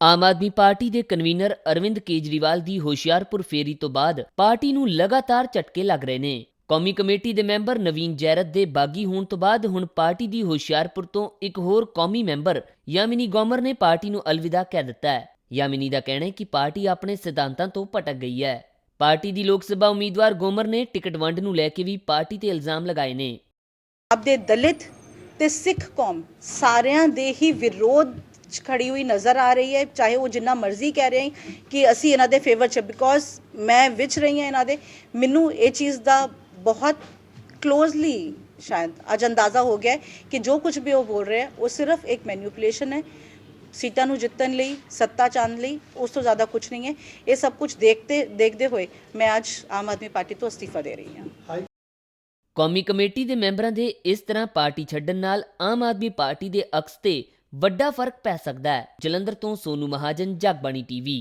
Aam Aadmi party ਦੇ convener Arvind Kejriwal ਦੀ ਹੁਸ਼ਿਆਰਪੁਰ ਫੇਰੀ ਤੋਂ ਬਾਅਦ ਪਾਰਟੀ ਨੂੰ ਲਗਾਤਾਰ ਝਟਕੇ ਲੱਗ ਰਹੇ ਨੇ। ਕੌਮੀ ਕਮੇਟੀ ਦੇ ਮੈਂਬਰ ਨਵੀਨ ਜੈਰਤ ਦੇ ਬਾਗੀ ਹੋਣ ਤੋਂ ਬਾਅਦ ਹੁਣ ਪਾਰਟੀ ਦੀ ਹੁਸ਼ਿਆਰਪੁਰ ਤੋਂ ਇੱਕ ਹੋਰ ਕੌਮੀ ਮੈਂਬਰ ਯਾਮਿਨੀ ਗੋਮਰ ਨੇ ਪਾਰਟੀ ਨੂੰ ਅਲਵਿਦਾ ਕਹਿ ਦਿੱਤਾ ਹੈ। ਯਾਮਿਨੀ ਦਾ ਕਹਿਣਾ ਹੈ ਕਿ ਪਾਰਟੀ ਆਪਣੇ ਸਿਧਾਂਤਾਂ ਤੋਂ ਭਟਕ ਗਈ ਹੈ। ਪਾਰਟੀ ਦੀ ਲੋਕ ਸਭਾ ਉਮੀਦਵਾਰ ਗੋਮਰ ਨੇ ਟਿਕਟ ਵੰਡ ਨੂੰ ਲੈ ਕੇ ਵੀ ਪਾਰਟੀ ਤੇ ਇਲਜ਼ਾਮ ਲਗਾਏ ਨੇ। ਆਪਦੇ ਦਲਿਤ ਤੇ ਸਿੱਖ ਕੌਮ ਸਾਰਿਆਂ ਦੇ ਹੀ ਵਿਰੋਧ ਖੜੀ ਹੋਈ ਨਜ਼ਰ ਆ ਰਹੀ ਹੈ, ਚਾਹੇ ਉਹ ਜਿੰਨਾ ਮਰਜ਼ੀ ਕਹਿ ਰਹੇ ਕਿ ਅਸੀਂ ਇਹਨਾਂ ਦੇ ਫੇਵਰ 'ਚ, ਬਿਕੋਜ਼ ਮੈਂ ਵਿਚ ਰਹੀ ਹਾਂ ਇਹਨਾਂ ਦੇ। ਮੈਨੂੰ ਇਹ ਚੀਜ਼ ਦਾ ਬਹੁਤ ਕਲੋਜ਼ਲੀ ਸ਼ਾਇਦ ਅੱਜ ਅੰਦਾਜ਼ਾ ਹੋ ਗਿਆ ਕਿ ਜੋ ਕੁਝ ਵੀ ਉਹ ਬੋਲ ਰਹੇ ਹੈ ਉਹ ਸਿਰਫ ਇੱਕ ਮੈਨੀਪੂਲੇਸ਼ਨ ਹੈ, ਸੀਟਾਂ ਨੂੰ ਜਿੱਤਣ ਲਈ, ਸੱਤਾ ਚਾਹਣ ਲਈ, ਉਸ ਤੋਂ ਜ਼ਿਆਦਾ ਕੁਝ ਨਹੀਂ ਹੈ। ਇਹ ਸਭ ਕੁਝ ਦੇਖਦੇ ਹੋਏ ਮੈਂ ਅੱਜ ਆਮ ਆਦਮੀ ਪਾਰਟੀ ਤੋਂ ਅਸਤੀਫਾ ਦੇ ਰਹੀ ਹਾਂ। ਕੌਮੀ ਕਮੇਟੀ ਦੇ ਮੈਂਬਰਾਂ ਦੇ ਇਸ ਤਰ੍ਹਾਂ ਪਾਰਟੀ ਛੱਡਣ ਨਾਲ ਆਮ ਆਦਮੀ ਪਾਰਟੀ ਦੇ ਅਕਸ ਤੇ ਵੱਡਾ ਫਰਕ ਪੈ ਸਕਦਾ ਹੈ। ਜਲੰਧਰ ਤੋਂ ਸੋਨੂ ਮਹਾਜਨ, ਜਗਬਾਣੀ ਟੀਵੀ।